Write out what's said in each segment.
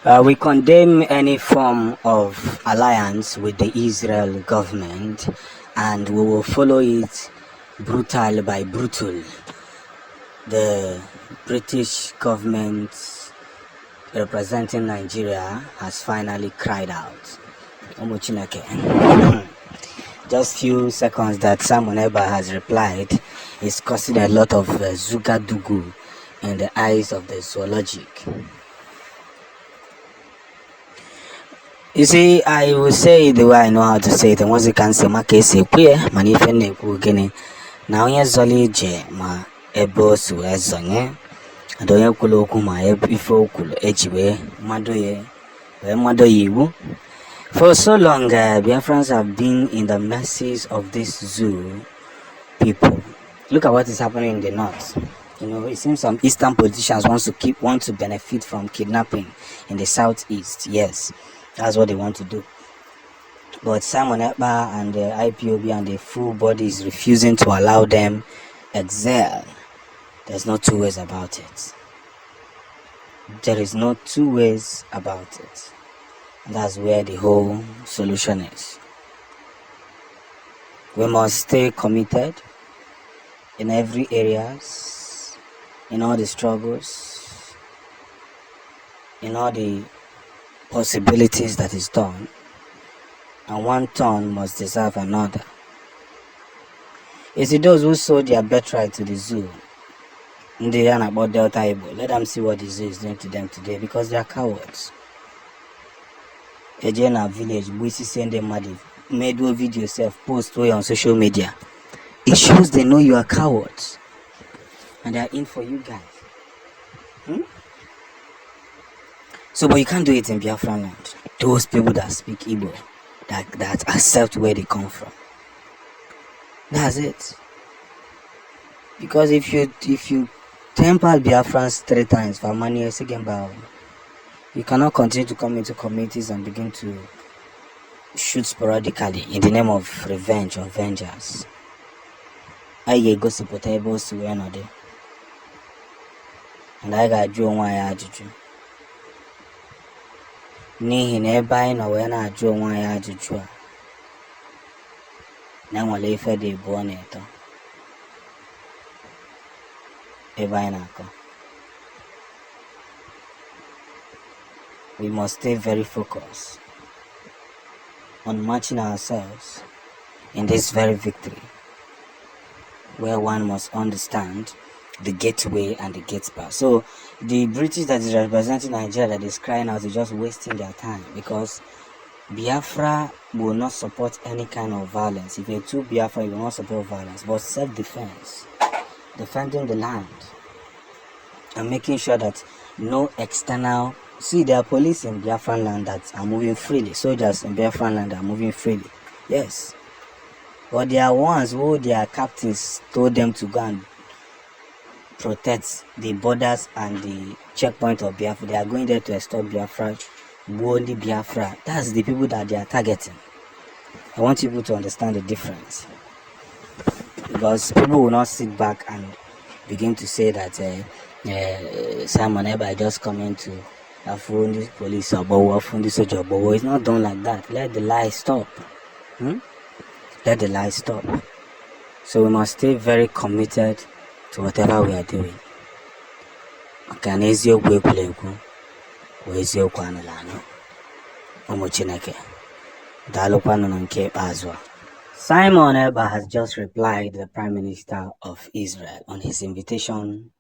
We condemn any form of alliance with the Israel government, and we will follow it brutal by brutal. The British government representing Nigeria has finally cried out. Just few seconds that Simon Ekpa has replied is causing a lot of zugadugu in the eyes of the zoologic. You see, I will say the way I know how to say it, and once you can say my case, queer, manifest, getting now, yes, Zolly J, my ebos who has on ye. I don't have Kulokuma, before Kul, Edgeway, Madoye, where Madoye. For so long, Biafrans have been in the mercies of this zoo people. Look at what is happening in the north. You know, it seems some eastern politicians want to benefit from kidnapping in the southeast. Yes. That's what they want to do. But Simon Ekpa and the IPOB and the full body is refusing to allow them excel. There's no two ways about it. There is no two ways about it. And that's where the whole solution is. We must stay committed in every areas, in all the struggles, in all the possibilities that is done, and one turn must deserve another. You see, those who sold their birthright to the zoo, they learn about Delta Igbo. Let them see what the zoo is doing to them today, because they are cowards. Ejena village, we send them made a video self post way on social media. It shows they know you are cowards, and they are in for you guys. So, but you can't do it in Biafra land. Those people that speak Igbo, that accept where they come from. That's it. Because if you temper Biafrans 3 times for money, you cannot continue to come into communities and begin to shoot sporadically in the name of revenge or vengeance. I go to tables to another, and I got Joe Juju. N'ihi na ebe anyị nọ wee na-ajụ onwe anyị ajụjụ a, na nwere ife dị abụọ na ịtọ ebe anyị na-akọ. We must stay very focused on matching ourselves in this very victory, where one must understand the gateway and the gate pass. So the British that is representing Nigeria that is crying out is just wasting their time, because Biafra will not support any kind of violence. If you're too Biafra, you will not support violence, but self-defense, defending the land, and making sure that no external. See, there are police in Biafran land that are moving freely. Soldiers in Biafran land are moving freely. Yes, but there are ones who their captains told them to go and protect the borders and the checkpoint of Biafra. They are going there to stop Biafra, Buondi Biafra. That's the people that they are targeting. I want people to understand the difference, because people will not sit back and begin to say that Simon Ekpa just coming to affront this police or affront this soldier. It's not done like that. Let the lie stop. Let the lie stop. So we must stay very committed to whatever we are doing. Simon Ekpa has just replied to the Prime Minister of Israel on his invitation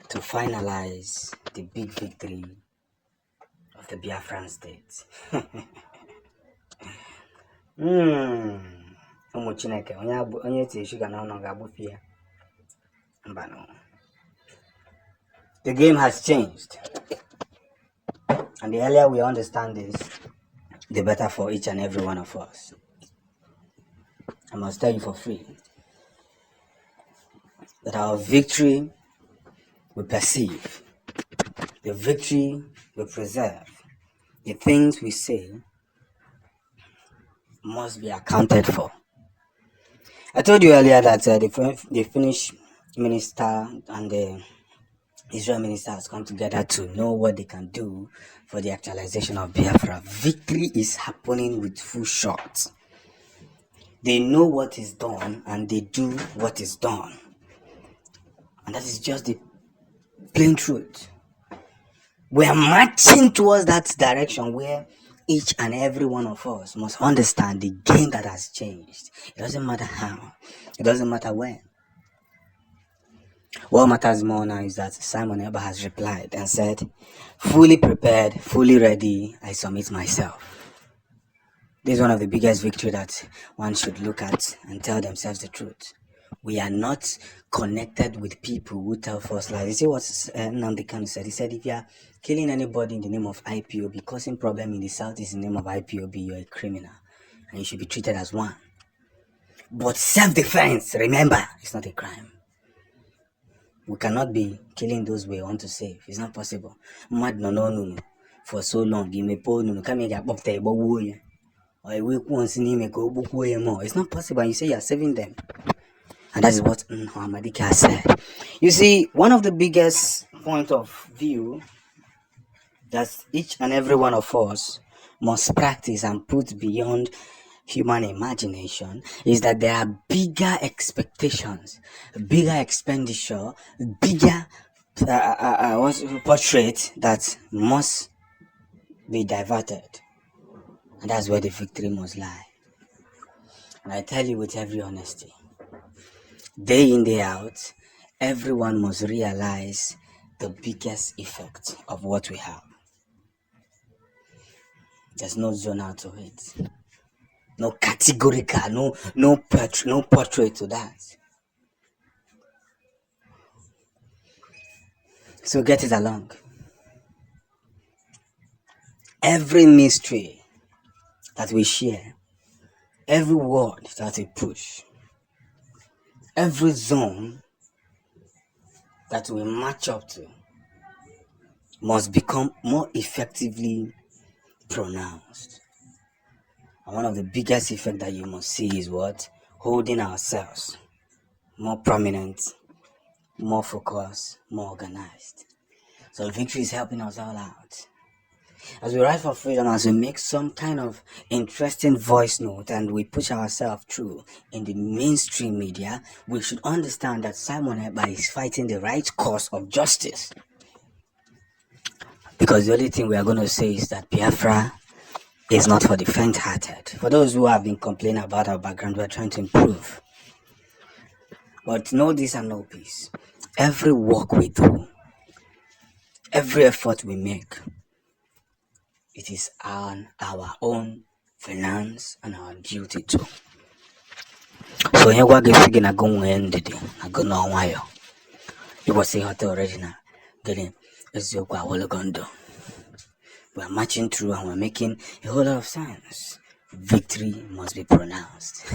to finalize the big victory of the Biafran state. The game has changed, and the earlier we understand this, the better for each and every one of us. I must tell you for free that our victory we perceive, the victory we preserve, the things we say must be accounted for. I told you earlier that the Finnish minister and the Israel ministers come together to know what they can do for the actualization of Biafra. Victory is happening with full shots. They know what is done and they do what is done. And that is just the plain truth. We are marching towards that direction where each and every one of us must understand the game that has changed. It doesn't matter how, it doesn't matter when. What matters more now is that Simon Ekpa has replied and said, fully prepared, fully ready, I submit myself. This is one of the biggest victories that one should look at and tell themselves the truth. We are not connected with people who tell false lies. You see what Natayanhu said? He said, if you are killing anybody in the name of IPOB, causing problem in the southeast in the name of IPOB, you're a criminal and you should be treated as one. But self-defense, remember, it's not a crime. We cannot be killing those we want to save. It's not possible. No. For so long, you may pull no. Come here, pop the boy. Or we once in him go book way more. It's not possible. And you say you're saving them. And that is what Muhammad has said. You see, one of the biggest point of view that each and every one of us must practice and put beyond human imagination is that there are bigger expectations, bigger expenditure, bigger portrait that must be diverted. And that's where the victory must lie. And I tell you with every honesty, day in, day out, everyone must realize the biggest effect of what we have. There's no zone out of it. No categorical, no portrait to that. So get it along. Every mystery that we share, every word that we push, every zone that we match up to must become more effectively pronounced. And one of the biggest effects that you must see is what? Holding ourselves more prominent, more focused, more organized. So victory is helping us all out. As we write for freedom, as we make some kind of interesting voice note and we push ourselves through in the mainstream media, we should understand that Simon Ekpa is fighting the right cause of justice. Because the only thing we are going to say is that Biafra is not for the faint-hearted. For those who have been complaining about our background, we are trying to improve. But know this and know peace. Every work we do, every effort we make, it is on our own finance and our duty too. So here we get figure na go end the day. Na go no wayo. It was a hotel original. Getting is your Gondo. We are marching through and we're making a whole lot of sense. Victory must be pronounced.